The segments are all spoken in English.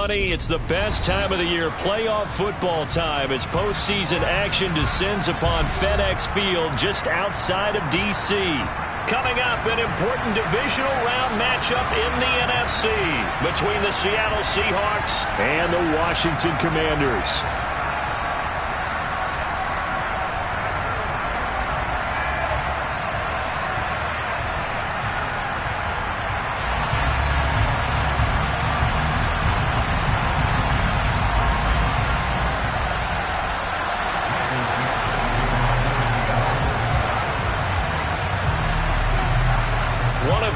2020, it's the best time of the year, playoff football time, as postseason action descends upon FedEx Field just outside of D.C. Coming up, an important divisional round matchup in the NFC between the Seattle Seahawks and the Washington Commanders.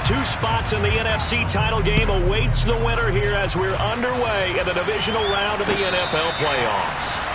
Two spots in the NFC title game awaits the winner here as we're underway in the divisional round of the NFL playoffs.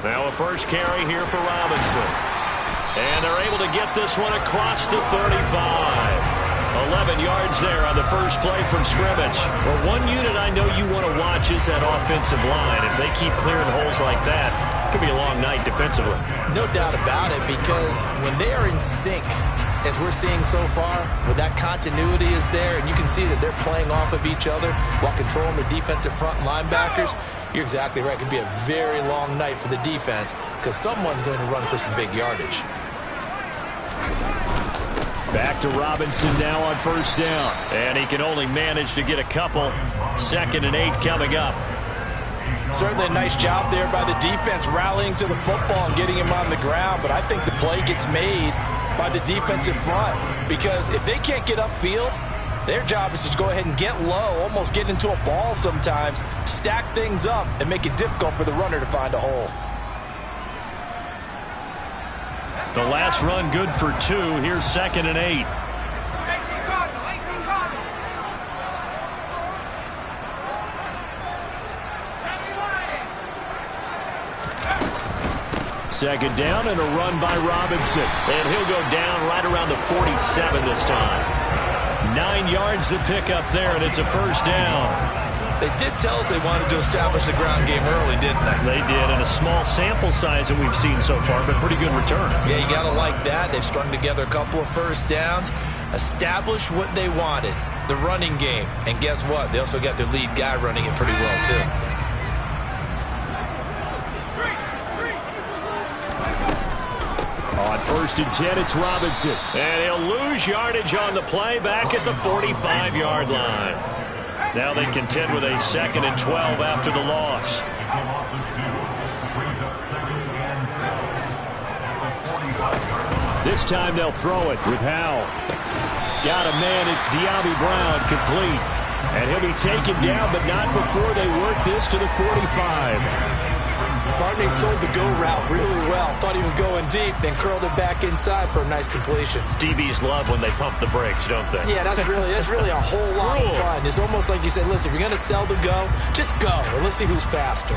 Now a first carry here for Robinson. And they're able to get this one across the 35. 11 yards there on the first play from scrimmage. Well, one unit I know you want to watch is that offensive line. If they keep clearing holes like that, it could be a long night defensively. No doubt about it, because when they are in sync, as we're seeing so far, when that continuity is there and you can see that they're playing off of each other while controlling the defensive front linebackers, you're exactly right. It could be a very long night for the defense because someone's going to run for some big yardage. Back to Robinson now on first down. And he can only manage to get a couple. 2nd and 8 coming up. Certainly a nice job there by the defense rallying to the football and getting him on the ground. But I think the play gets made by the defensive front, because if they can't get upfield, their job is to go ahead and get low, almost get into a ball sometimes, stack things up, and make it difficult for the runner to find a hole. The last run good for 2. Here's 2nd and 8. Second down and a run by Robinson. And he'll go down right around the 47 this time. 9 yards the pickup there, and it's a first down. They did tell us they wanted to establish the ground game early, didn't they? They did, and a small sample size that we've seen so far, but pretty good return. Yeah, you got to like that. They've strung together a couple of first downs, established what they wanted, the running game. And guess what? They also got their lead guy running it pretty well, too. On 1st and 10, it's Robinson. And he'll lose yardage on the play back at the 45-yard line. Now they contend with a 2nd and 12 after the loss. This time they'll throw it with Howell. Got a man, it's De'Ami Brown, complete. And he'll be taken down, but not before they work this to the 45. Barney sold the go route really well. Thought he was going deep, then curled it back inside for a nice completion. DBs love when they pump the brakes, don't they? Yeah, that's really a whole lot of fun. It's almost like you said, listen, if you're going to sell the go, just go. And let's see who's faster.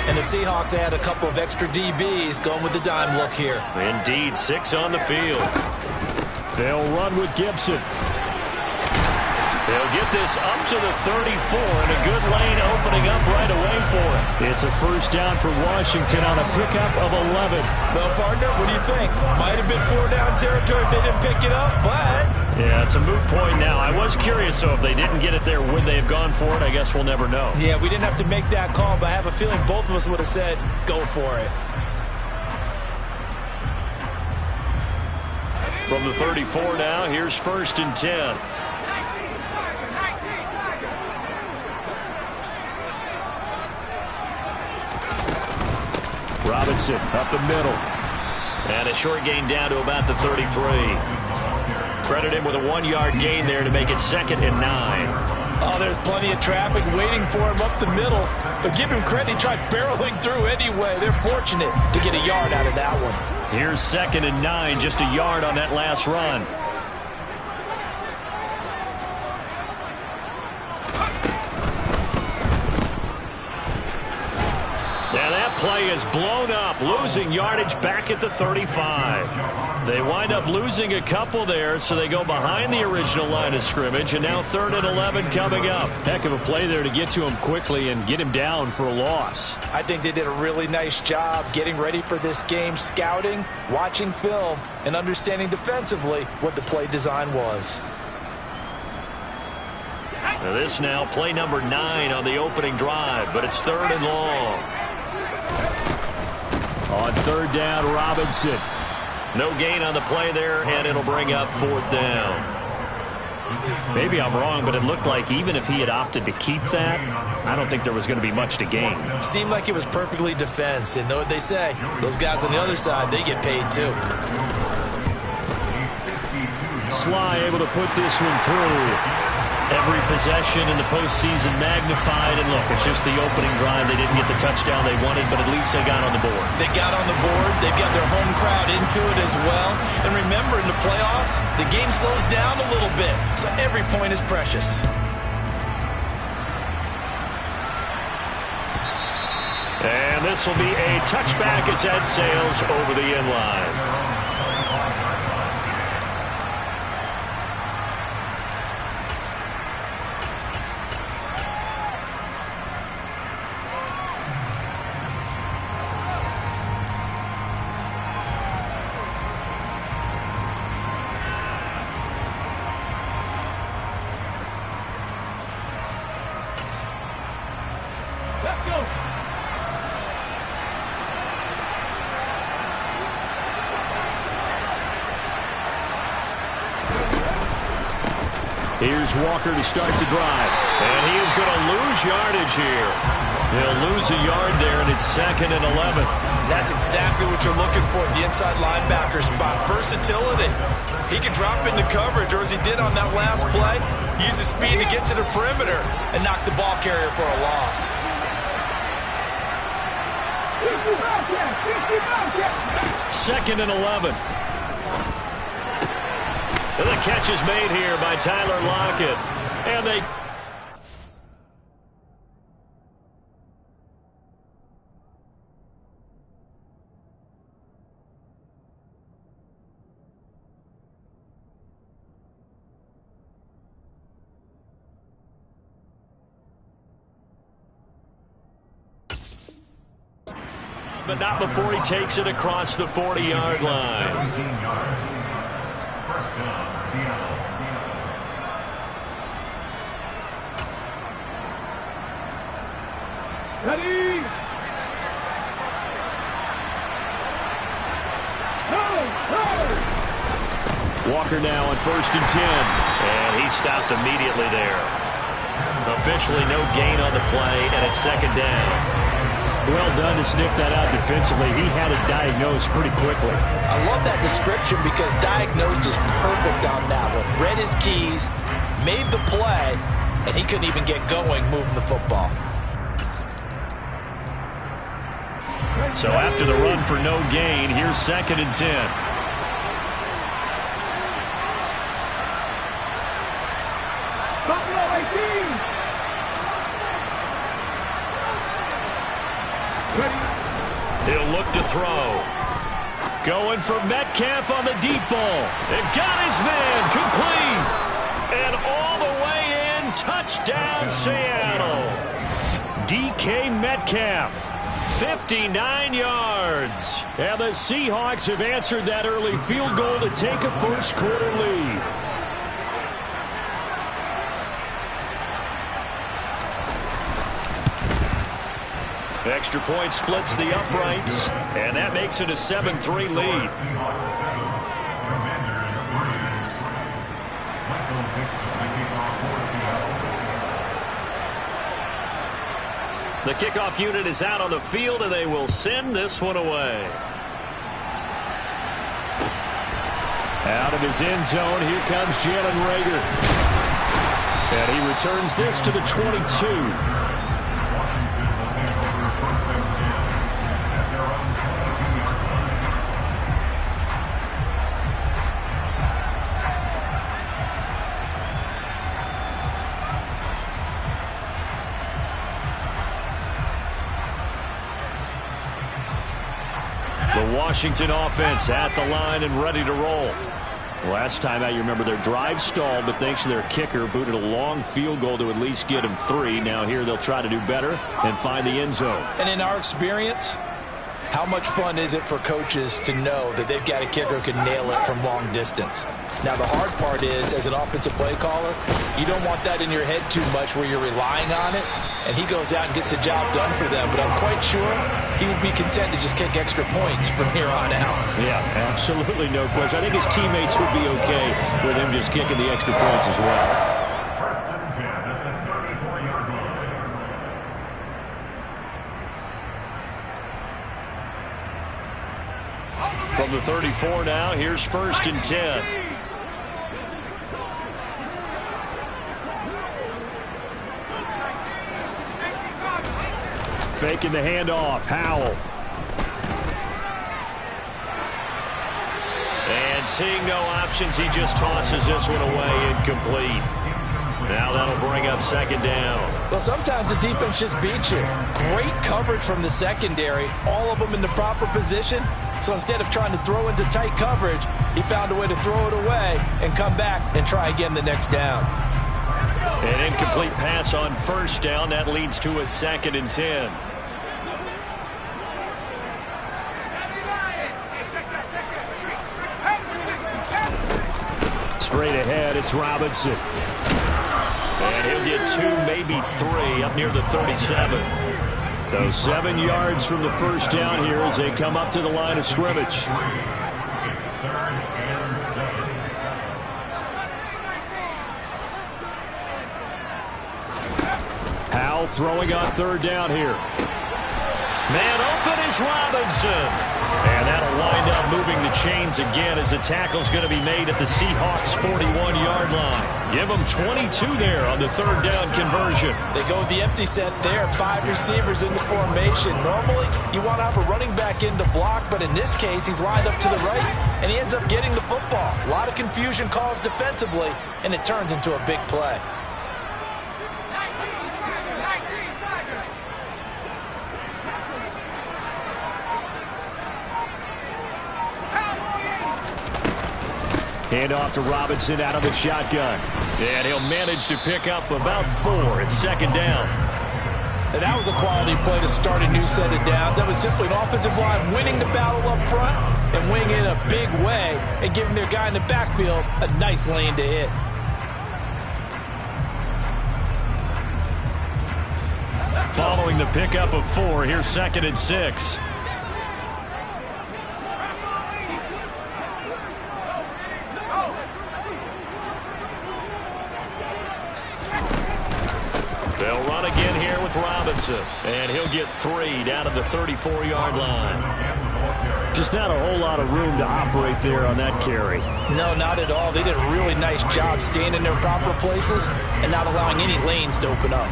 And the Seahawks add a couple of extra DBs going with the dime look here. Indeed, 6 on the field. They'll run with Gibson. They'll get this up to the 34, and a good lane opening up right away for it. It's a first down for Washington on a pickup of 11. Well, partner, what do you think? Might have been 4-down territory if they didn't pick it up, but... Yeah, it's a moot point now. I was curious, so if they didn't get it there, would they have gone for it? I guess we'll never know. Yeah, we didn't have to make that call, but I have a feeling both of us would have said, go for it. From the 34 now, here's 1st and 10. Robinson up the middle. And a short gain down to about the 33. Credit him with a 1-yard gain there to make it 2nd and 9. Oh, there's plenty of traffic waiting for him up the middle. But give him credit, he tried barreling through anyway. They're fortunate to get a yard out of that one. Here's 2nd and 9, just a yard on that last run. Now that play is blown up, losing yardage back at the 35. They wind up losing a couple there, so they go behind the original line of scrimmage, and now 3rd and 11 coming up. Heck of a play there to get to him quickly and get him down for a loss. I think they did a really nice job getting ready for this game, scouting, watching film, and understanding defensively what the play design was. Now this now play number 9 on the opening drive, but it's 3rd and long. On 3rd down, Robinson. No gain on the play there, and it'll bring up 4th down. Maybe I'm wrong, but it looked like even if he had opted to keep that, I don't think there was going to be much to gain. Seemed like it was perfectly defense, and know what they say? Those guys on the other side, they get paid too. Sly able to put this one through. Every possession in the postseason magnified, and look, it's just the opening drive. They didn't get the touchdown they wanted, but at least they got on the board. They got on the board. They've got their home crowd into it as well. And remember, in the playoffs, the game slows down a little bit, so every point is precious. And this will be a touchback as that sails over the end line. Here's Walker to start the drive. And he is going to lose yardage here. He'll lose a yard there, and it's 2nd and 11. That's exactly what you're looking for at the inside linebacker spot. Versatility. He can drop into coverage, or as he did on that last play, use his speed to get to the perimeter and knock the ball carrier for a loss. 2nd and 11. And the catch is made here by Tyler Lockett. And they... But not before he takes it across the 40-yard line. Ready? Walker now on 1st and 10. And he stopped immediately there. Officially no gain on the play, and it's 2nd down. Well done to sniff that out defensively. He had it diagnosed pretty quickly. I love that description because diagnosed is perfect on that one. Read his keys, made the play, and he couldn't even get going moving the football. So after the run for no gain, here's 2nd and 10. He'll look to throw. Going for Metcalf on the deep ball. And got his man complete. And all the way in, touchdown Seattle. DK Metcalf, 59 yards. And the Seahawks have answered that early field goal to take a first quarter lead. Extra point splits the uprights, and that makes it a 7-3 lead. The kickoff unit is out on the field, and they will send this one away. Out of his end zone, here comes Jalen Reagor. And he returns this to the 22. The Washington offense at the line and ready to roll. Last time out, you remember their drive stalled, but thanks to their kicker, booted a long field goal to at least get them 3. Now here they'll try to do better and find the end zone. And in our experience, how much fun is it for coaches to know that they've got a kicker who can nail it from long distance? Now the hard part is, as an offensive play caller, you don't want that in your head too much where you're relying on it, and he goes out and gets the job done for them. But I'm quite sure he will be content to just kick extra points from here on out. Yeah, absolutely no question. I think his teammates would be okay with him just kicking the extra points as well. From the 34 now, here's 1st and 10. Faking the handoff, Howell. And seeing no options, he just tosses this one away, incomplete. Now that'll bring up 2nd down. Well, sometimes the defense just beats you. Great coverage from the secondary, all of them in the proper position. So instead of trying to throw into tight coverage, he found a way to throw it away and come back and try again the next down. An incomplete pass on 1st down. That leads to a 2nd and 10. Straight ahead, it's Robinson. And he'll get 2, maybe 3, up near the 37. So 7 yards from the 1st down here as they come up to the line of scrimmage. Howell throwing on 3rd down here. Man open is Robinson. And that'll wind up moving the chains again as the tackle's going to be made at the Seahawks' 41-yard line. Give them 22 there on the 3rd down conversion. They go with the empty set there. 5 receivers in the formation. Normally, you want to have a running back in to block, but in this case, he's lined up to the right, and he ends up getting the football. A lot of confusion caused defensively, and it turns into a big play. Hand off to Robinson out of the shotgun. And he'll manage to pick up about 4 at 2nd down. And that was a quality play to start a new set of downs. That was simply an offensive line winning the battle up front and winning in a big way and giving their guy in the backfield a nice lane to hit. Following the pickup of 4, here's 2nd and 6. They'll run again here with Robinson. And he'll get 3 down to the 34-yard line. Just not a whole lot of room to operate there on that carry. No, not at all. They did a really nice job staying in their proper places and not allowing any lanes to open up.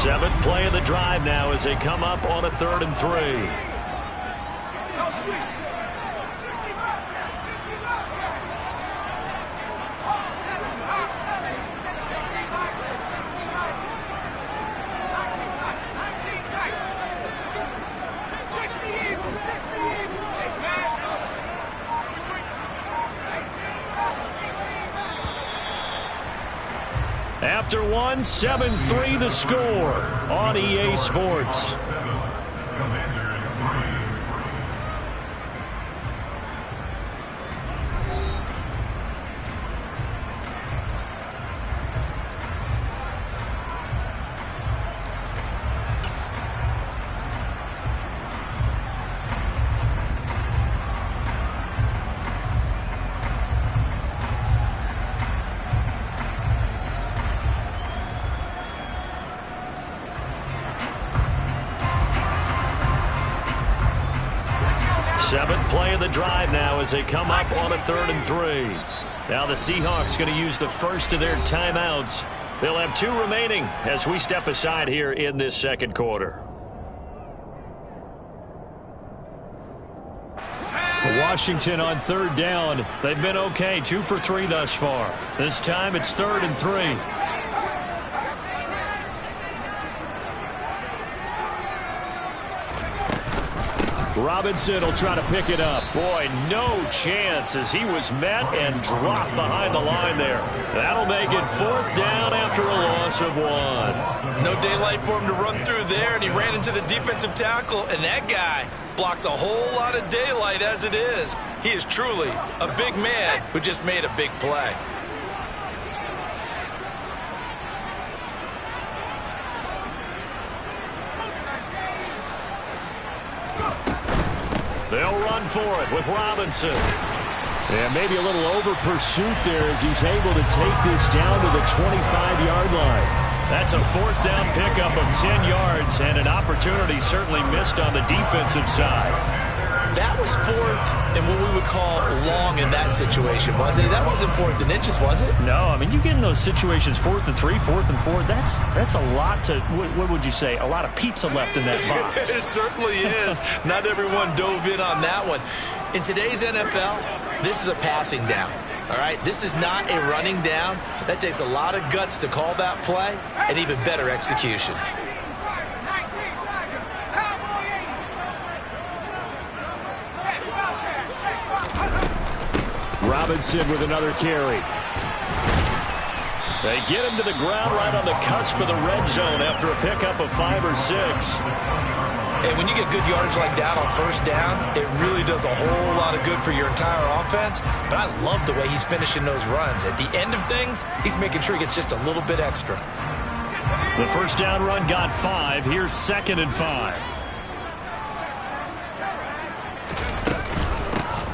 Seventh play of the drive now as they come up on a 3rd and 3. After 1, 7-3 the score on EA Sports. Seventh play of the drive now as they come up on a 3rd and 3. Now the Seahawks going to use the first of their timeouts. They'll have 2 remaining as we step aside here in this second quarter. Washington on 3rd down. They've been okay, 2 for 3 thus far. This time it's 3rd and 3. Robinson will try to pick it up. Boy, no chance as he was met and dropped behind the line there. That'll make it 4th down after a loss of 1. No daylight for him to run through there, and he ran into the defensive tackle, and that guy blocks a whole lot of daylight as it is. He is truly a big man who just made a big play. They'll run for it with Robinson. And maybe a little over pursuit there as he's able to take this down to the 25-yard line. That's a 4th down pickup of 10 yards and an opportunity certainly missed on the defensive side. That was 4th and what we would call long in that situation, wasn't it? That wasn't 4th and inches, was it? No, I mean, you get in those situations 4th and 3, 4th and 4. That's a lot to, what would you say, a lot of pizza left in that box. It certainly is. Not everyone dove in on that one. In today's NFL, this is a passing down. All right, this is not a running down. That takes a lot of guts to call that play and even better execution. Robinson with another carry. They get him to the ground right on the cusp of the red zone after a pickup of 5 or 6. And when you get good yardage like that on 1st down, it really does a whole lot of good for your entire offense. But I love the way he's finishing those runs. At the end of things, he's making sure he gets just a little bit extra. The 1st down run got 5. Here's 2nd and 5.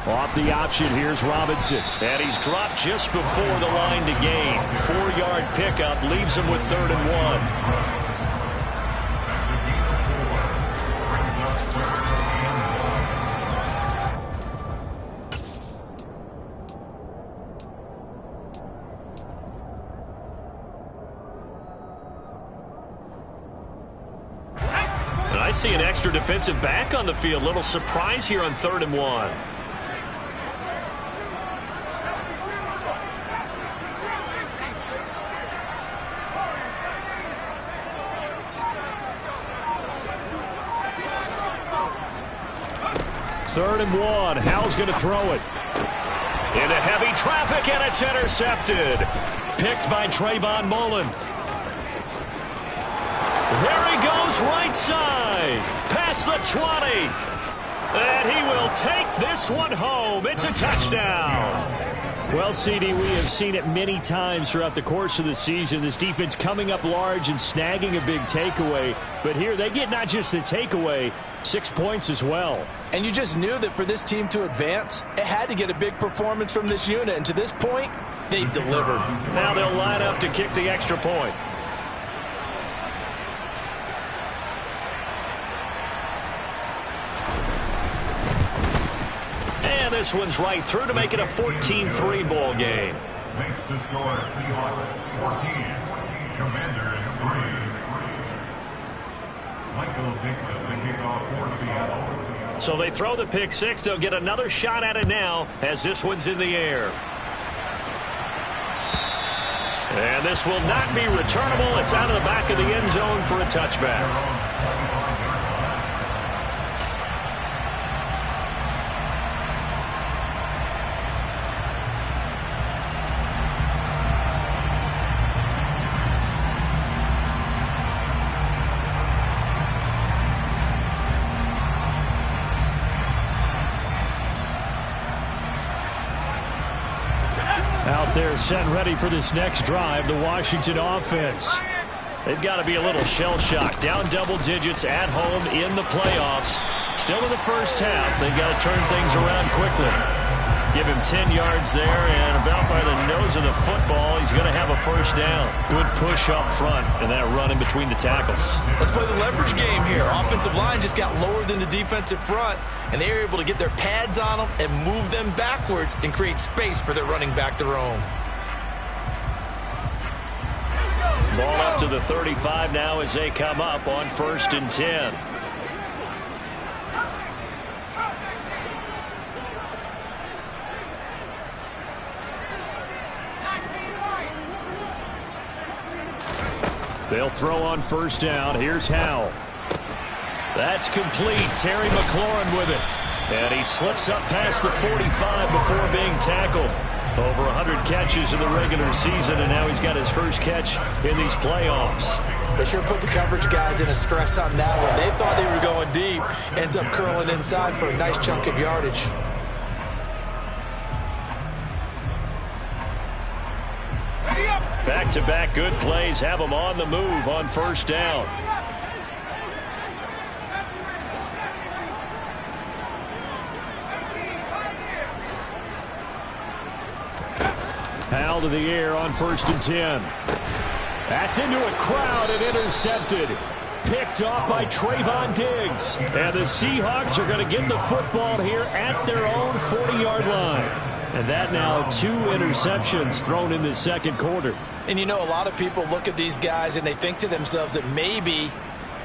Off the option, here's Robinson. And he's dropped just before the line to gain. 4-yard pickup leaves him with 3rd and 1. And I see an extra defensive back on the field. Little surprise here on 3rd and 1. Third and 1. Howell's going to throw it. Into heavy traffic, and it's intercepted. Picked by Trayvon Mullen. There he goes, right side. Past the 20. And he will take this one home. It's a touchdown. Well, CD, we have seen it many times throughout the course of the season. This defense coming up large and snagging a big takeaway. But here they get not just the takeaway, 6 points as well. And you just knew that for this team to advance, it had to get a big performance from this unit. And to this point, they've delivered. Now they'll line up to kick the extra point. And this one's right through to make it a 14-3 ball game. Makes the score Seahawks 14, Commanders 3. Michael Dixon, the kickoff for Seattle. So they throw the pick 6. They'll get another shot at it now as this one's in the air. And this will not be returnable. It's out of the back of the end zone for a touchback. Out there set and ready for this next drive, the Washington offense. They've got to be a little shell-shocked. Down double digits at home in the playoffs. Still in the first half. They've got to turn things around quickly. Give him 10 yards there, and about by the nose of the football, he's going to have a first down. Good push up front, and that run in between the tackles. Let's play the leverage game here. Offensive line just got lower than the defensive front, and they were able to get their pads on them and move them backwards and create space for their running back to roam. Ball up to the 35 now as they come up on 1st and 10. They'll throw on 1st down. Here's Howell. That's complete. Terry McLaurin with it. And he slips up past the 45 before being tackled. Over 100 catches in the regular season, and now he's got his first catch in these playoffs. They sure put the coverage guys in a stress on that one. They thought they were going deep. Ends up curling inside for a nice chunk of yardage. Back-to-back good plays have them on the move on 1st down. Howell to the air on 1st and 10. That's into a crowd and intercepted. Picked off by Trayvon Diggs. And the Seahawks are going to get the football here at their own 40-yard line. And that now 2 interceptions thrown in the second quarter. And you know, a lot of people look at these guys and they think to themselves that maybe,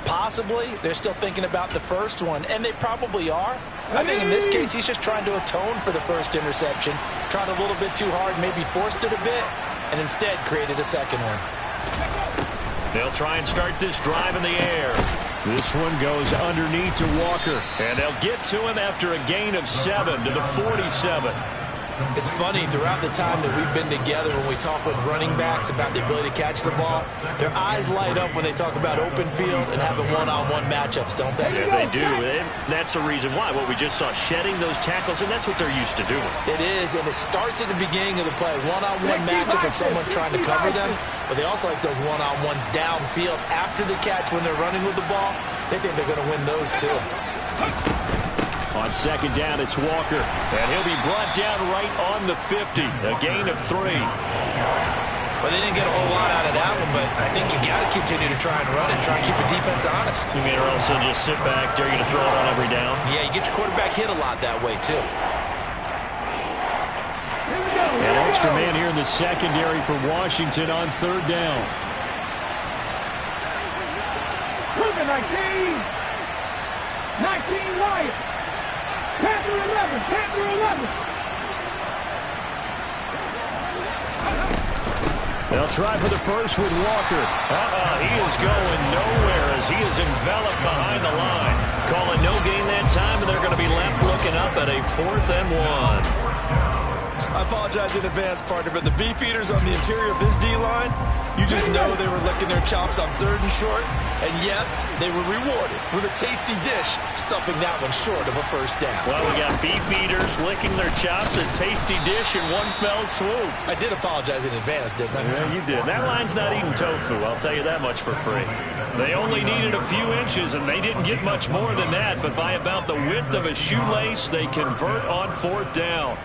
possibly, they're still thinking about the first one. And they probably are. I think in this case, he's just trying to atone for the first interception. Tried a little bit too hard, maybe forced it a bit, and instead created a second one. They'll try and start this drive in the air. This one goes underneath to Walker. And they'll get to him after a gain of 7 to the 47. It's funny, throughout the time that we've been together, when we talk with running backs about the ability to catch the ball, their eyes light up when they talk about open field and having one-on-one matchups, don't they? Yeah, they do. And that's the reason why. What we just saw, shedding those tackles, and that's what they're used to doing. It is, and it starts at the beginning of the play. One-on-one matchup of someone trying to cover them, but they also like those one-on-ones downfield after the catch when they're running with the ball. They think they're going to win those, too. On 2nd down, it's Walker. And he'll be brought down right on the 50. A gain of 3. Well, they didn't get a whole lot out of that one, but I think you got to continue to try and run it, try and keep the defense honest. You mean or else they'll just sit back, dare you to throw it on every down? Yeah, you get your quarterback hit a lot that way, too. An extra man here in the secondary for Washington on 3rd down. 19 right. Panther 11. Panther 11. They'll try for the first with Walker. He is going nowhere as he is enveloped behind the line. Calling no gain that time, and they're going to be left looking up at a 4th and 1. I apologize in advance, partner, but the beef eaters on the interior of this D-line, you just know they were licking their chops on 3rd and short. And yes, they were rewarded with a tasty dish, stuffing that one short of a first down. Well, we got beef eaters licking their chops, a tasty dish in one fell swoop. I did apologize in advance, didn't I? Yeah, you did. That line's not eating tofu, I'll tell you that much for free. They only needed a few inches, and they didn't get much more than that, but by about the width of a shoelace, they convert on 4th down.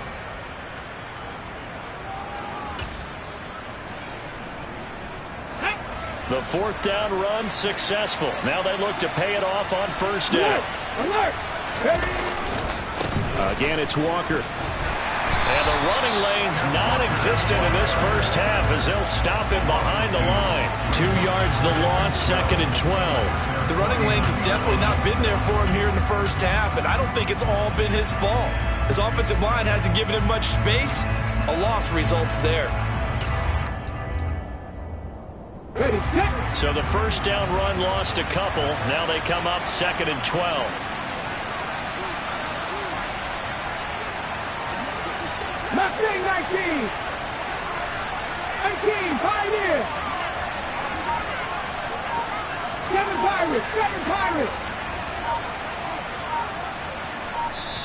The 4th down run successful. Now they look to pay it off on 1st down. Alert! Again, it's Walker. And the running lane's non-existent in this first half as they'll stop him behind the line. 2 yards the loss, 2nd and 12. The running lanes have definitely not been there for him here in the first half, and I don't think it's all been his fault. His offensive line hasn't given him much space. A loss results there. Ready, set. So the first down run lost a couple. Now they come up 2nd and 12. Mustang 19. 19, Pioneer. 7 Pirates, 7 Pirates.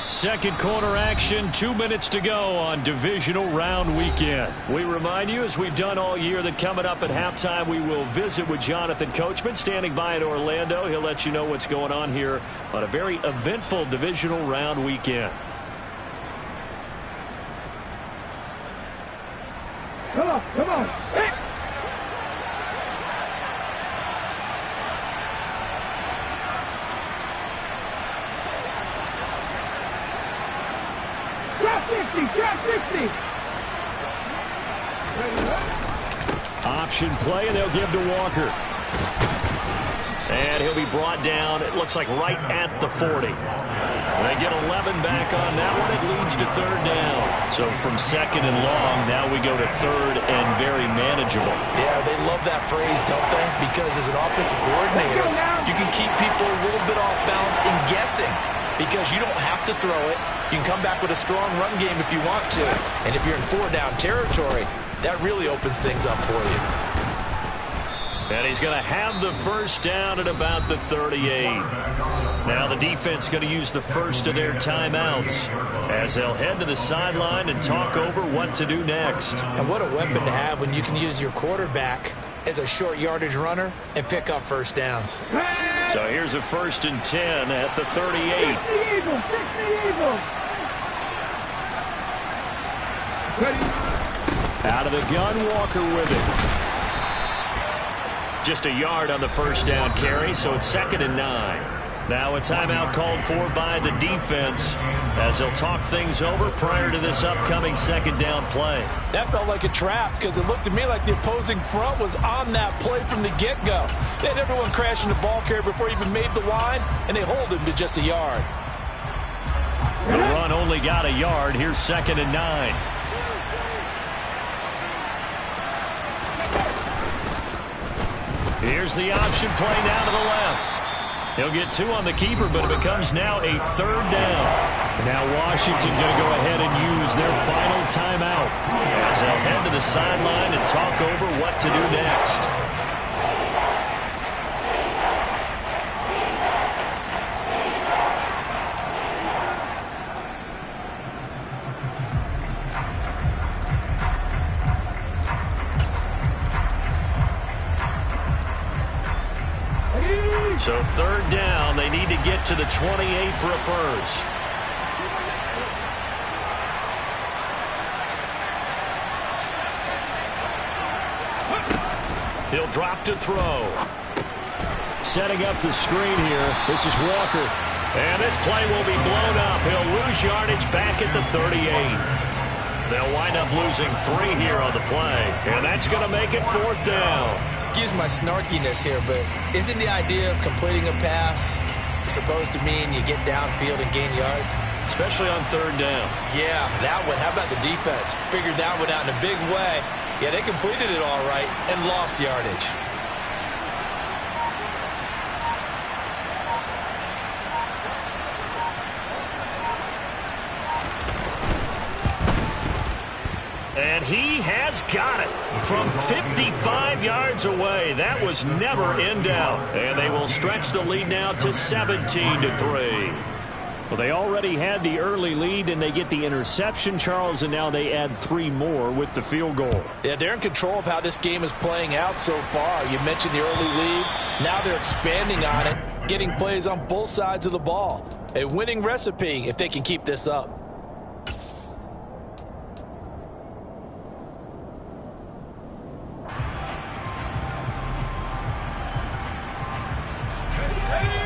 Second quarter action, 2 minutes to go on divisional round weekend. We remind you, as we've done all year, that coming up at halftime, we will visit with Jonathan Coachman, standing by in Orlando. He'll let you know what's going on here on a very eventful divisional round weekend. 60. Option play, and they'll give to Walker. And he'll be brought down, it looks like right at the 40. They get 11 back on that one. It leads to third down. So from second and long, now we go to third and very manageable. Yeah, they love that phrase, don't they? Because as an offensive coordinator, you can keep people a little bit off balance and guessing because you don't have to throw it. You can come back with a strong run game if you want to. And if you're in four-down territory, that really opens things up for you. And he's going to have the first down at about the 38. Now the defense going to use the first of their timeouts as they'll head to the sideline and talk over what to do next. And what a weapon to have when you can use your quarterback as a short yardage runner and pick up first downs. So here's a 1st and 10 at the 38. 60 Eagles, 60 Eagles. Out of the gun, Walker with it. Just a yard on the first down carry, so it's 2nd and 9. Now a timeout called for by the defense as they'll talk things over prior to this upcoming 2nd down play. That felt like a trap because it looked to me like the opposing front was on that play from the get-go. They had everyone crashing the ball carrier before he even made the line, and they hold him to just a yard. The run only got a yard. Here's 2nd and 9. Here's the option play now to the left. He'll get 2 on the keeper, but it becomes now a 3rd down. And now Washington going to go ahead and use their final timeout as they'll head to the sideline and talk over what to do next. So 3rd down, they need to get to the 28 for a first. He'll drop to throw. Setting up the screen here. This is Walker. And this play will be blown up. He'll lose yardage back at the 38. They'll wind up losing 3 here on the play, and that's going to make it 4th down. Excuse my snarkiness here, but isn't the idea of completing a pass supposed to mean you get downfield and gain yards? Especially on 3rd down. Yeah, that one. How about the defense? Figured that one out in a big way. Yeah, they completed it all right and lost yardage. And he has got it from 55 yards away. That was never in doubt. And they will stretch the lead now to 17-3. Well, they already had the early lead, and they get the interception, Charles, and now they add 3 more with the field goal. Yeah, they're in control of how this game is playing out so far. You mentioned the early lead. Now they're expanding on it, getting plays on both sides of the ball. A winning recipe if they can keep this up.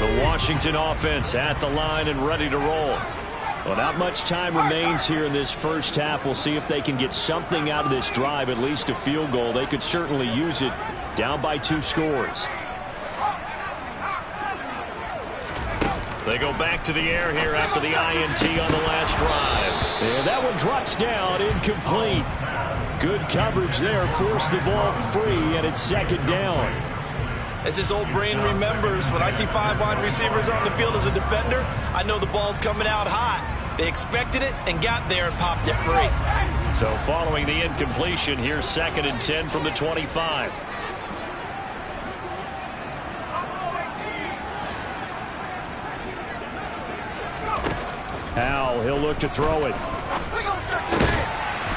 The Washington offense at the line and ready to roll. Well, not much time remains here in this first half. We'll see if they can get something out of this drive, at least a field goal. They could certainly use it down by 2 scores. They go back to the air here after the INT on the last drive. And that one drops down, incomplete. Good coverage there, forced the ball free, and it's 2nd down. As this old brain remembers, when I see 5 wide receivers on the field as a defender, I know the ball's coming out hot. They expected it and got there and popped it free. So following the incompletion, here's 2nd and 10 from the 25. Howell, he'll look to throw it.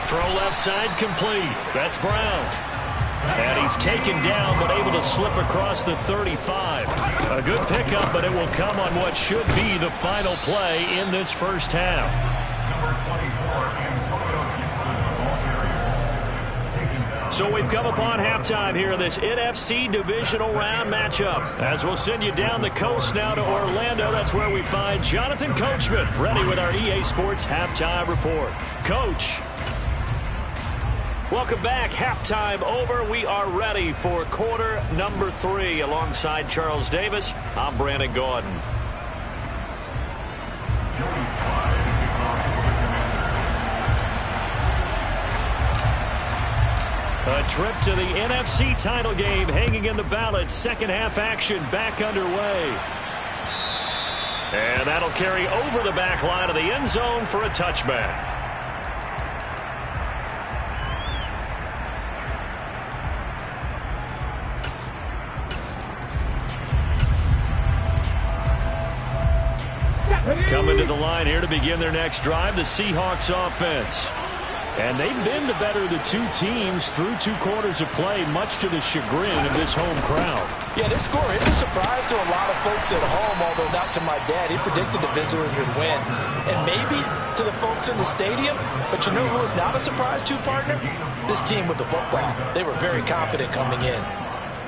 Throw left side complete. That's Brown. And he's taken down, but able to slip across the 35. A good pickup, but it will come on what should be the final play in this first half. So we've come upon halftime here in this NFC divisional round matchup. As we'll send you down the coast now to Orlando, that's where we find Jonathan Coachman ready with our EA Sports halftime report. Coach. Welcome back. Halftime over. We are ready for quarter number 3. Alongside Charles Davis, I'm Brandon Gordon. A trip to the NFC title game hanging in the balance. Second half action back underway. And that'll carry over the back line of the end zone for a touchback. Coming to the line here to begin their next drive, the Seahawks offense. And they've been the better of the two teams through 2 quarters of play, much to the chagrin of this home crowd. Yeah, this score is a surprise to a lot of folks at home, although not to my dad. He predicted the visitors would win. And maybe to the folks in the stadium. But you know who was not a surprise to, partner? This team with the football. They were very confident coming in.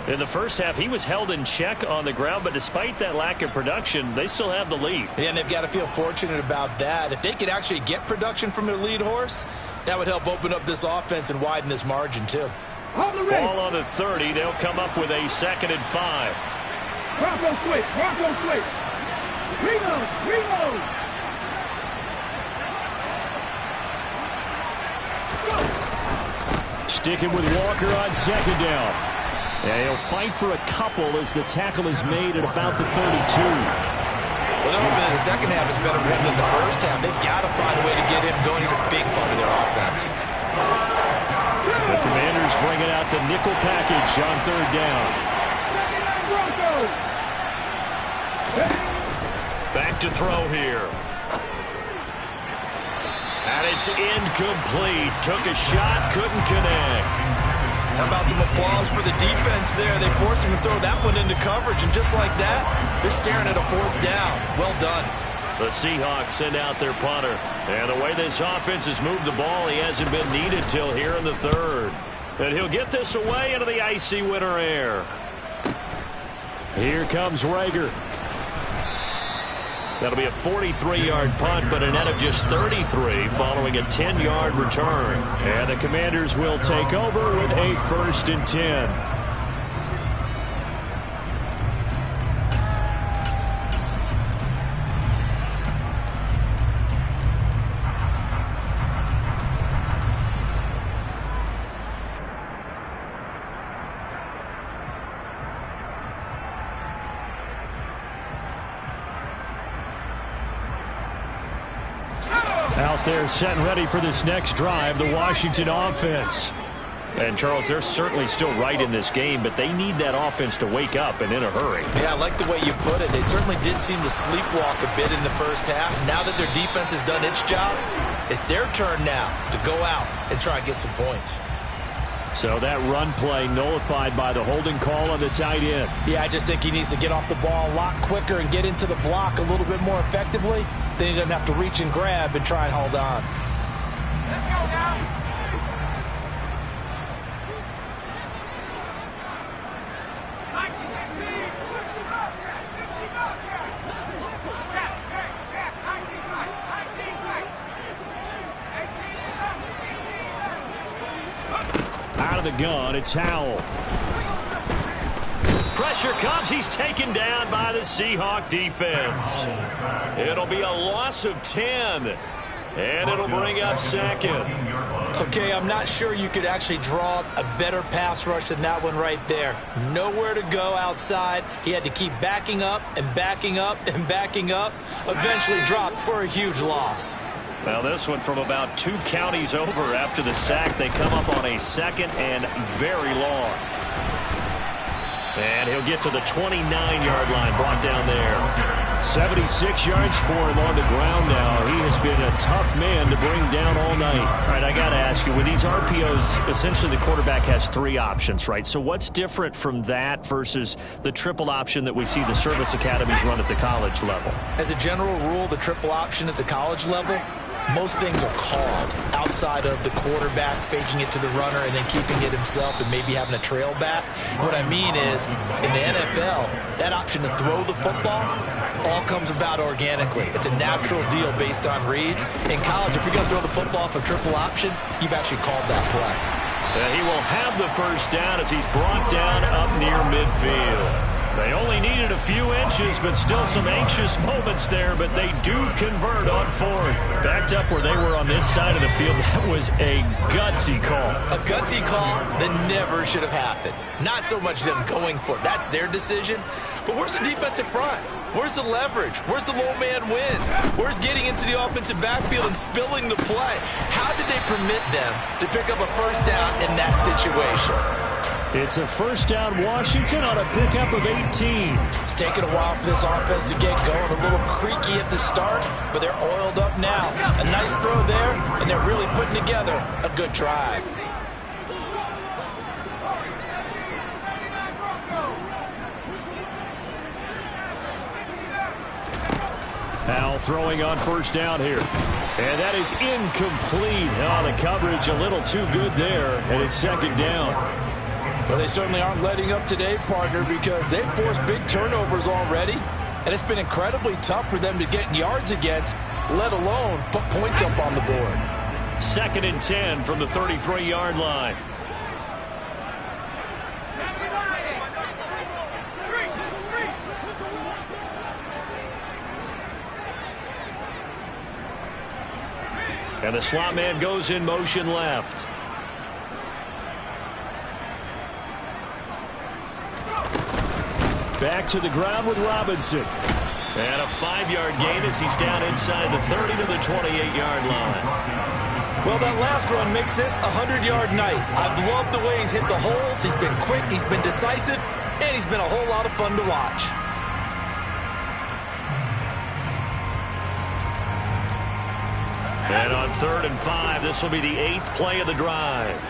In the first half, he was held in check on the ground, but despite that lack of production, they still have the lead. Yeah, and they've got to feel fortunate about that. If they could actually get production from their lead horse, that would help open up this offense and widen this margin, too. Ball on the 30. They'll come up with a 2nd and 5. Bronco switch. Bronco switch. Reload. Sticking with Walker on 2nd down. And he'll fight for a couple as the tackle is made at about the 32. Well, they're hoping that the second half is better for him than the first half. They've got to find a way to get him going. He's a big part of their offense. The Commanders bringing out the nickel package on 3rd down. Back to throw here. And it's incomplete. Took a shot, couldn't connect. How about some applause for the defense there? They forced him to throw that one into coverage, and just like that, they're staring at a 4th down. Well done. The Seahawks send out their punter. And the way this offense has moved the ball, he hasn't been needed till here in the 3rd. And he'll get this away into the icy winter air. Here comes Rager. That'll be a 43-yard punt, but a net of just 33 following a 10-yard return. And the Commanders will take over with a 1st and 10. Out there set and ready for this next drive, the Washington offense. And, Charles, they're certainly still right in this game, but they need that offense to wake up and in a hurry. Yeah, I like the way you put it. They certainly did seem to sleepwalk a bit in the first half. Now that their defense has done its job, it's their turn now to go out and try and get some points. So that run play nullified by the holding call on the tight end. Yeah, I just think he needs to get off the ball a lot quicker and get into the block a little bit more effectively. Then he doesn't have to reach and grab and try and hold on. Let's go now. Out of the gun, it's Howell. Pressure comes. He's taken down by the Seahawk defense. It'll be a loss of 10. And it'll bring up 2nd. Okay, I'm not sure you could actually draw a better pass rush than that one right there. Nowhere to go outside. He had to keep backing up and backing up and backing up. Eventually dropped for a huge loss. Well, this one from about 2 counties over after the sack. They come up on a 2nd and very long. And he'll get to the 29-yard line, brought down there. 76 yards for him on the ground now. He has been a tough man to bring down all night. All right, I got to ask you, with these RPOs, essentially the quarterback has 3 options, right? So what's different from that versus the triple option that we see the service academies run at the college level? As a general rule, the triple option at the college level most things are called outside of the quarterback faking it to the runner and then keeping it himself and maybe having a trail back. What I mean is, in the NFL, that option to throw the football all comes about organically. It's a natural deal based on reads. In college, if you're going to throw the football off a triple option, you've actually called that play. He will have the first down as he's brought down up near midfield. They only needed a few inches, but still some anxious moments there, but they do convert on fourth. Backed up where they were on this side of the field, that was a gutsy call. A gutsy call that never should have happened. Not so much them going for it. That's their decision. But where's the defensive front? Where's the leverage? Where's the low man wins? Where's getting into the offensive backfield and spilling the play? How did they permit them to pick up a first down in that situation? It's a first down Washington on a pickup of 18. It's taken a while for this offense to get going. A little creaky at the start, but they're oiled up now. A nice throw there, and they're really putting together a good drive. Powell throwing on first down here. And that is incomplete. Oh, the coverage a little too good there, and it's second down. Well, they certainly aren't letting up today, partner, because they've forced big turnovers already, and it's been incredibly tough for them to get yards against, let alone put points up on the board. 2nd and 10 from the 33-yard line. And the slot man goes in motion left. Back to the ground with Robinson. And a 5-yard gain as he's down inside the 30 to the 28-yard line. Well, that last run makes this a 100-yard night. I've loved the way he's hit the holes. He's been quick, he's been decisive, and he's been a whole lot of fun to watch. And on 3rd and 5, this will be the 8th play of the drive.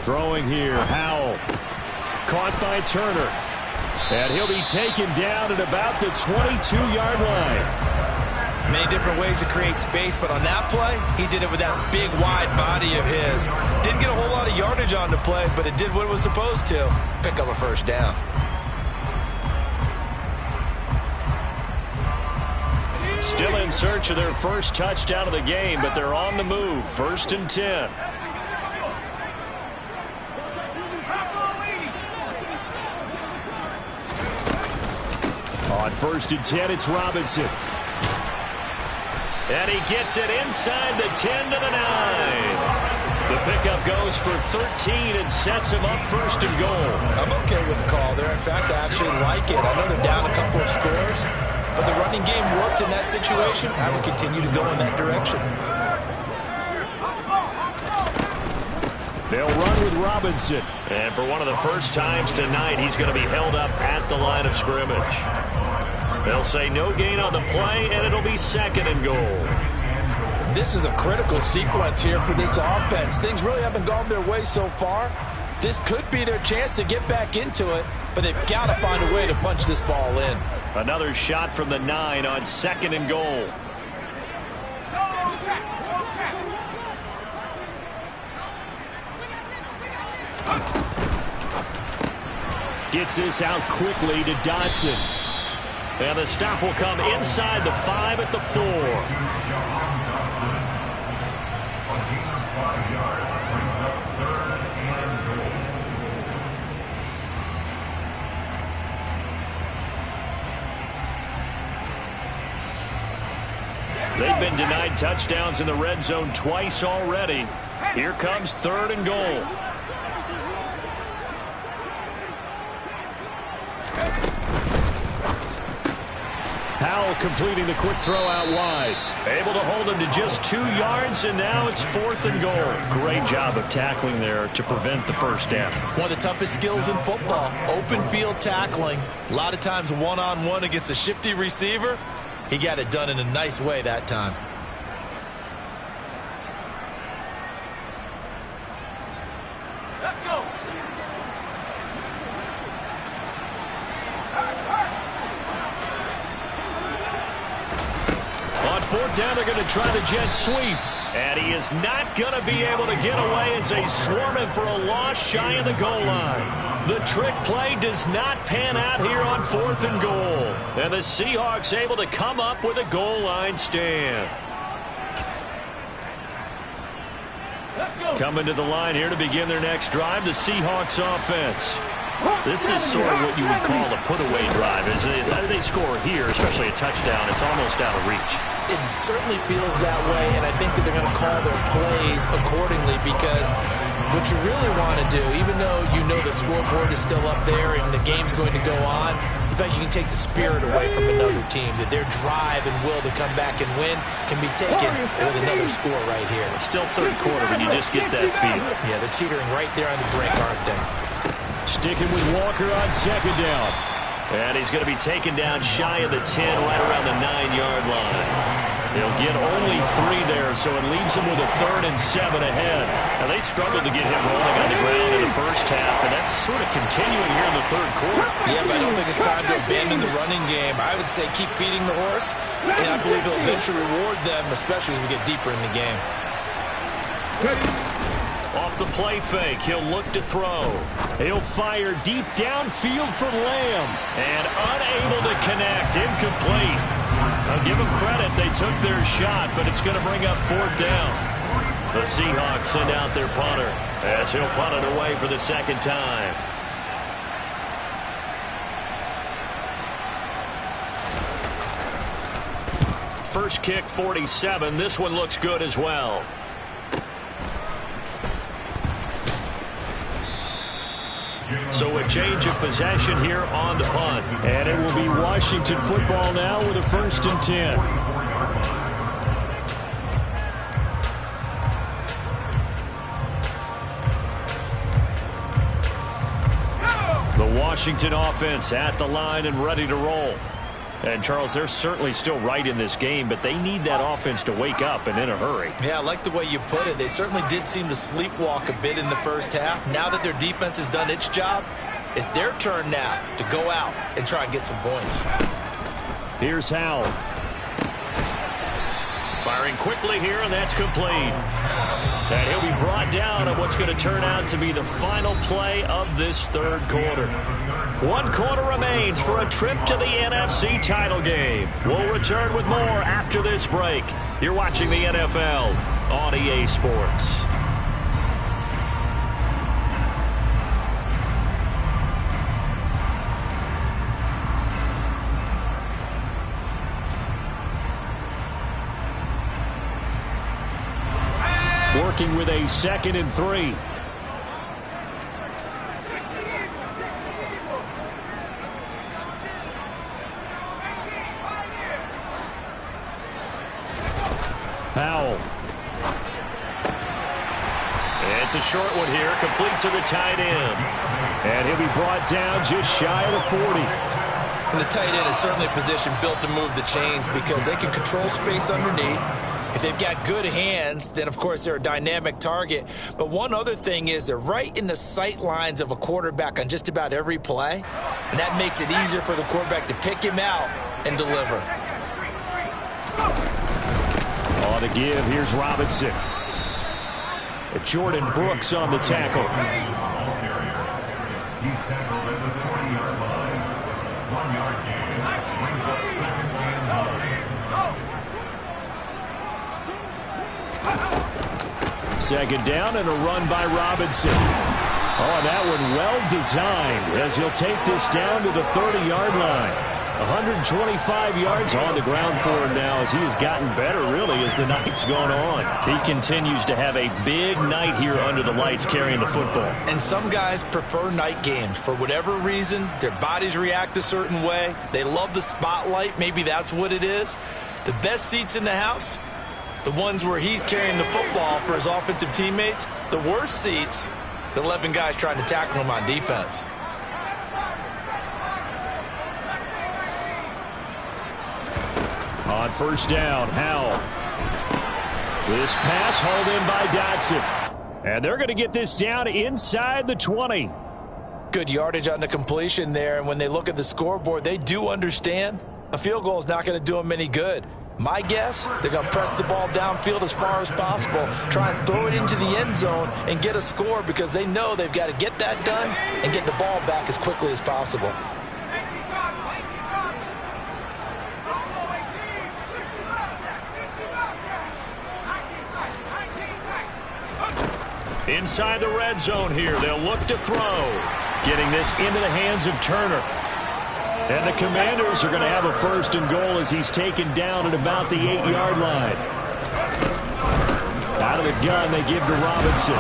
Throwing here, Howell. Caught by Turner. And he'll be taken down at about the 22-yard line. Many different ways to create space, but on that play, he did it with that big, wide body of his. Didn't get a whole lot of yardage on the play, but it did what it was supposed to. Pick up a first down. Still in search of their first touchdown of the game, but they're on the move. 1st and 10. On 1st and 10, it's Robinson. And he gets it inside the 10 to the 9. The pickup goes for 13 and sets him up 1st and goal. I'm okay with the call there. In fact, I actually like it. I know they're down a couple of scores, but the running game worked in that situation. I would continue to go in that direction. They'll run with Robinson. And for one of the first times tonight, he's going to be held up at the line of scrimmage. They'll say no gain on the play, and it'll be 2nd and goal. This is a critical sequence here for this offense. Things really haven't gone their way so far. This could be their chance to get back into it, but they've got to find a way to punch this ball in. Another shot from the 9 on 2nd and goal. Gets this out quickly to Dotson. And the stop will come inside the 5 at the 4. They've been denied touchdowns in the red zone twice already. Here comes 3rd and goal. Powell completing the quick throw out wide. Able to hold him to just 2 yards, and now it's 4th and goal. Great job of tackling there to prevent the first down. One of the toughest skills in football, open field tackling. A lot of times one-on-one against a shifty receiver. He got it done in a nice way that time. fourth down, they're going to try the jet sweep. And he is not going to be able to get away as they swarm him for a loss shy of the goal line. The trick play does not pan out here on 4th and goal. And the Seahawks able to come up with a goal line stand. Coming to the line here to begin their next drive, the Seahawks offense. This is sort of what you would call a put-away drive. How do they score here, especially a touchdown? It's almost out of reach. It certainly feels that way, and I think that they're going to call their plays accordingly because what you really want to do, even though you know the scoreboard is still up there and the game's going to go on, in fact, you can take the spirit away from another team, that their drive and will to come back and win can be taken with another score right here. It's still third quarter, but you just get that feel. Yeah, they're teetering right there on the brink, aren't they? Sticking with Walker on second down. And he's going to be taken down shy of the 10, right around the 9-yard line. He'll get only 3 there, so it leaves him with a 3rd and 7 ahead. Now, they struggled to get him rolling on the ground in the first half, and that's sort of continuing here in the third quarter. Yeah, but I don't think it's time to abandon the running game. I would say keep feeding the horse, and I believe he'll eventually reward them, especially as we get deeper in the game. Off the play fake, he'll look to throw. He'll fire deep downfield for Lamb. And unable to connect, incomplete. I'll give them credit, they took their shot, but it's going to bring up 4th down. The Seahawks send out their punter as he'll punt it away for the second time. First kick, 47. This one looks good as well. So a change of possession here on the punt. And it will be Washington football now with a 1st and 10. The Washington offense at the line and ready to roll. And, Charles, they're certainly still right in this game, but they need that offense to wake up and in a hurry. Yeah, I like the way you put it. They certainly did seem to sleepwalk a bit in the first half. Now that their defense has done its job, it's their turn now to go out and try and get some points. Here's Howell. Firing quickly here, and that's complete. And he'll be brought down on what's going to turn out to be the final play of this third quarter. 1 quarter remains for a trip to the NFC title game. We'll return with more after this break. You're watching the NFL on EA Sports. Working with a 2nd and 3. Powell. It's a short one here, complete to the tight end. And he'll be brought down just shy of the 40. And the tight end is certainly a position built to move the chains because they can control space underneath. If they've got good hands, then, of course, they're a dynamic target. But one other thing is they're right in the sight lines of a quarterback on just about every play. And that makes it easier for the quarterback to pick him out and deliver. On the give, here's Robinson. Jordan Brooks on the tackle. He's tackled at the 20-yard line. 1-yard gain. Brings up 2nd and 9. Second down and a run by Robinson. Oh, that one well designed as he'll take this down to the 30-yard line. 125 yards on the ground for him now as he has gotten better, really, as the night's gone on. He continues to have a big night here under the lights carrying the football. And some guys prefer night games. For whatever reason, their bodies react a certain way. They love the spotlight. Maybe that's what it is. The best seats in the house, the ones where he's carrying the football for his offensive teammates. The worst seats, the 11 guys trying to tackle him on defense. On first down, Howell. This pass hauled in by Dotson. And they're going to get this down inside the 20. Good yardage on the completion there. And when they look at the scoreboard, they do understand a field goal is not going to do them any good. My guess, they're going to press the ball downfield as far as possible, try and throw it into the end zone and get a score because they know they've got to get that done and get the ball back as quickly as possible. Inside the red zone here, they'll look to throw. Getting this into the hands of Turner. And the Commanders are going to have a 1st and goal as he's taken down at about the 8-yard line. Out of the gun, they give to Robinson.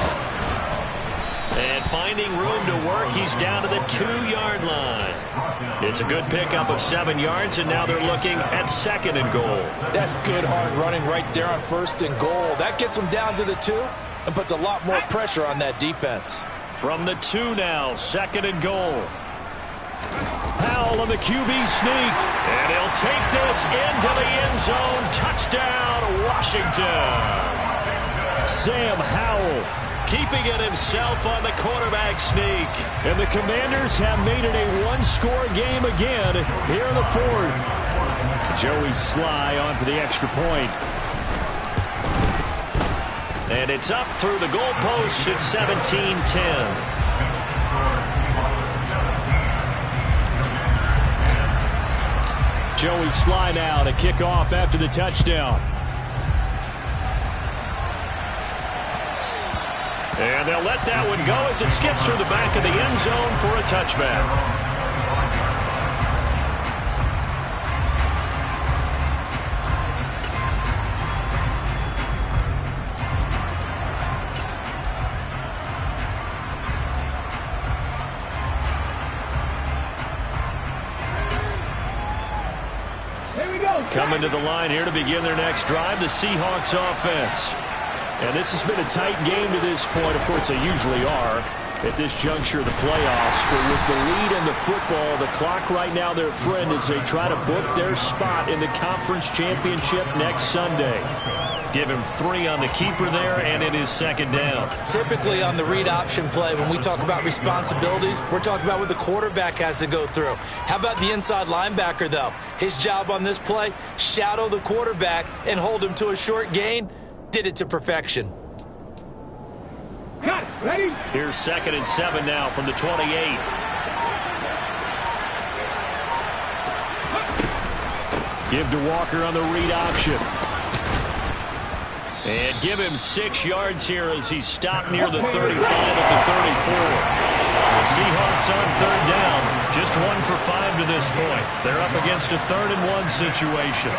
And finding room to work, he's down to the 2-yard line. It's a good pickup of 7 yards, and now they're looking at 2nd and goal. That's good hard running right there on 1st and goal. That gets them down to the 2 and puts a lot more pressure on that defense. From the 2 now, 2nd and goal. Powell on the QB sneak, and he'll take this into the end zone. Touchdown, Washington. Sam Howell keeping it himself on the quarterback sneak. And the Commanders have made it a 1-score game again here in the 4th. Joey Sly on for the extra point. And it's up through the goalposts. It's 17-10. Joey Sly now to kick off after the touchdown. And they'll let that one go as it skips through the back of the end zone for a touchback. Coming to the line here to begin their next drive, the Seahawks offense. And this has been a tight game to this point. Of course, they usually are at this juncture of the playoffs. But with the lead in the football, the clock right now, their friend, as they try to book their spot in the conference championship next Sunday. Give him 3 on the keeper there, and it is 2nd down. Typically on the read option play, when we talk about responsibilities, we're talking about what the quarterback has to go through. How about the inside linebacker, though? His job on this play, shadow the quarterback and hold him to a short gain. Did it to perfection. Got it. Ready? Here's 2nd and 7 now from the 28. Give to Walker on the read option. And give him 6 yards here as he's stopped near the 35 at the 34. The Seahawks on 3rd down. Just 1 for 5 to this point. They're up against a 3rd and 1 situation.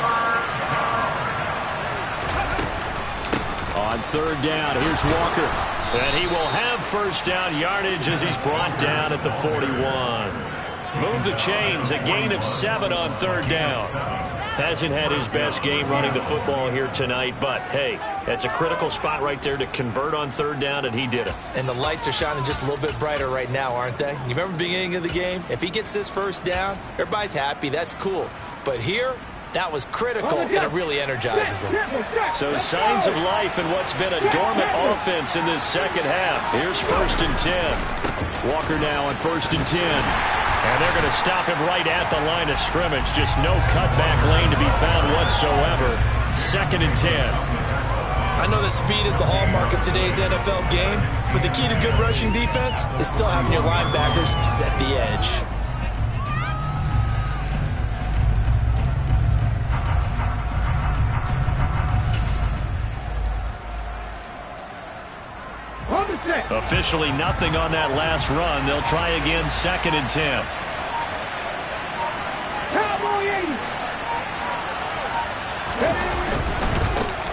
On 3rd down, here's Walker. And he will have 1st down yardage as he's brought down at the 41. Move the chains, a gain of 7 on 3rd down. Hasn't had his best game running the football here tonight, but hey, that's a critical spot right there to convert on 3rd down, and he did it. And the lights are shining just a little bit brighter right now, aren't they? You remember the beginning of the game? If he gets this 1st down, everybody's happy. That's cool. But here, that was critical, and it really energizes him. So signs of life in what's been a dormant offense in this 2nd half. Here's 1st and 10. Walker now on 1st and 10. And they're going to stop him right at the line of scrimmage. Just no cutback lane to be found whatsoever. 2nd and 10. I know that speed is the hallmark of today's NFL game, but the key to good rushing defense is still having your linebackers set the edge. Officially nothing on that last run. They'll try again 2nd and 10.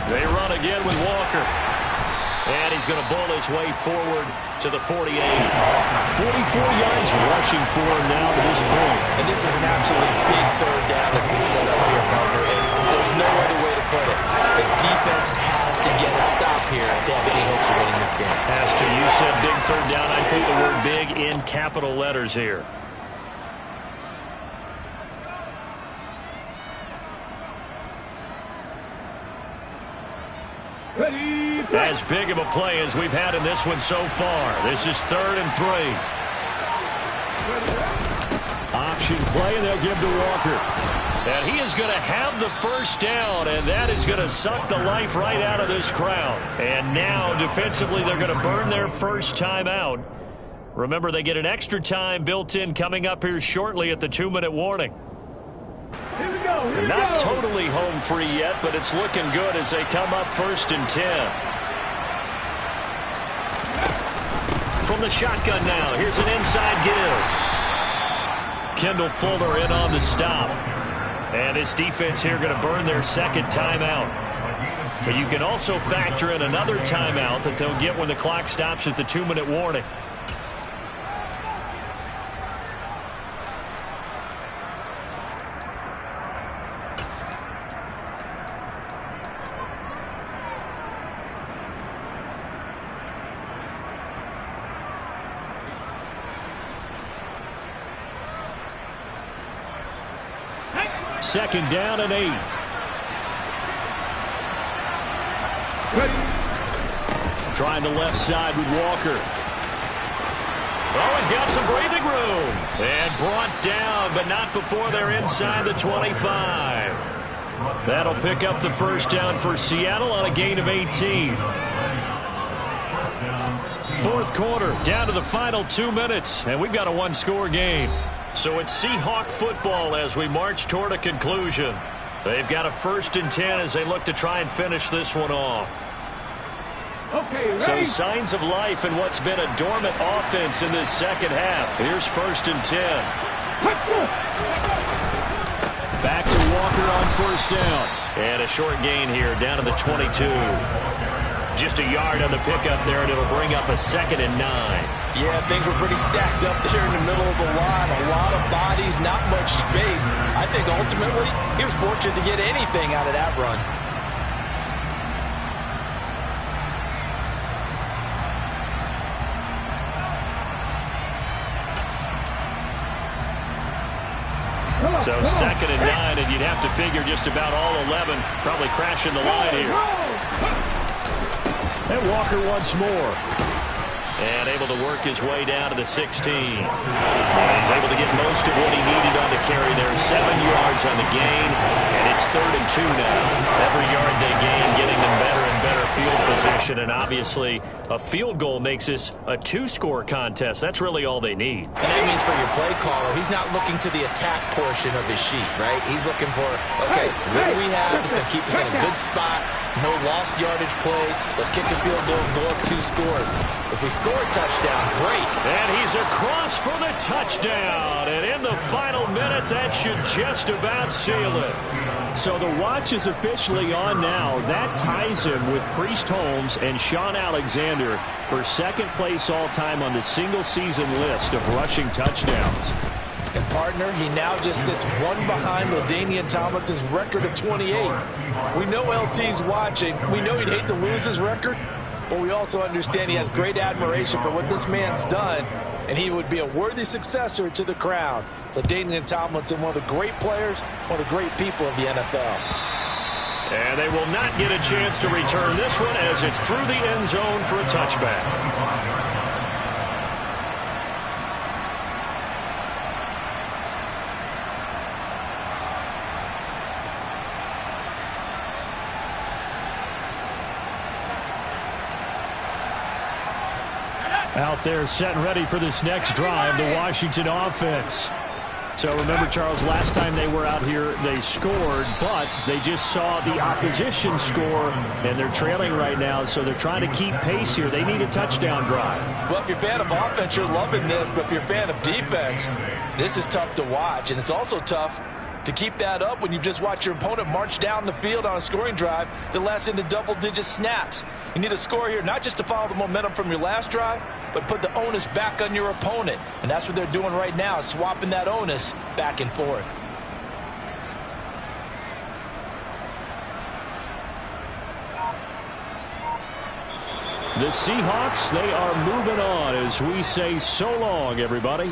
They run again with Walker. And he's going to bull his way forward to the 48. 44 yards rushing for him now to this point. And this is an absolutely big 3rd down that's been set up here, partner. And there's no other way to put it. The defense has to get a stop here if they have any hopes of winning this game. Has to. You said big 3rd down. I put the word big in capital letters here. As big of a play as we've had in this one so far. This is 3rd and 3. Option play, and they'll give to Walker. And he is going to have the first down, and that is going to suck the life right out of this crowd. And now, defensively, they're going to burn their first timeout. Remember, they get an extra time built in coming up here shortly at the 2-minute warning. Here we go. Here we Not go. totally home free yet, but it's looking good as they come up 1st and 10. From the shotgun now, here's an inside give. Kendall Fuller in on the stop. And this defense here going to burn their second timeout. But you can also factor in another timeout that they'll get when the clock stops at the 2-minute warning. Second down and 8. Trying the left side with Walker. Oh, he's got some breathing room. And brought down, but not before they're inside the 25. That'll pick up the first down for Seattle on a gain of 18. Fourth quarter, down to the final 2 minutes, and we've got a one-score game. So it's Seahawk football as we march toward a conclusion. They've got a 1st and 10 as they look to try and finish this one off. Okay, ready? So signs of life in what's been a dormant offense in this second half. Here's 1st and 10. Back to Walker on 1st down. And a short gain here down to the 22. Just a yard on the pickup there, and it'll bring up a 2nd and 9. Yeah, things were pretty stacked up there in the middle of the line. A lot of bodies, not much space. I think ultimately he was fortunate to get anything out of that run. So 2nd and 9, and you'd have to figure just about all 11 probably crashing the line here. And Walker once more. And able to work his way down to the 16. And he's able to get most of what he needed on the carry there. 7 yards on the gain, and it's 3rd and 2 now. Every yard they gain getting them better and better field position, and obviously a field goal makes this a 2-score contest. That's really all they need. And that means for your play caller, he's not looking to the attack portion of his sheet, right? He's looking for, okay, what do we have that's going to keep us in a good spot? No lost yardage plays. Let's kick a field goal and go up 2 scores. If we score a touchdown, great. And he's across for the touchdown. And in the final minute, that should just about seal it. So the watch is officially on now. That ties him with Priest Holmes and Sean Alexander for 2nd place all-time on the single-season list of rushing touchdowns. And partner, he now just sits one behind LaDainian Tomlinson's record of 28. We know LT's watching. We know he'd hate to lose his record, but we also understand he has great admiration for what this man's done, and he would be a worthy successor to the crown. LaDainian Tomlinson, one of the great players, one of the great people of the NFL. And they will not get a chance to return this one as it's through the end zone for a touchback. Out there set and ready for this next drive, the Washington offense. So remember, Charles, last time they were out here, they scored, but they just saw the opposition score, and they're trailing right now, so they're trying to keep pace here. They need a touchdown drive. Well, if you're a fan of offense, you're loving this, but if you're a fan of defense, this is tough to watch, and it's also tough to keep that up when you've just watched your opponent march down the field on a scoring drive that lasts into double-digit snaps. You need a score here, not just to follow the momentum from your last drive, but put the onus back on your opponent. And that's what they're doing right now, swapping that onus back and forth. The Seahawks, they are moving on as we say so long, everybody.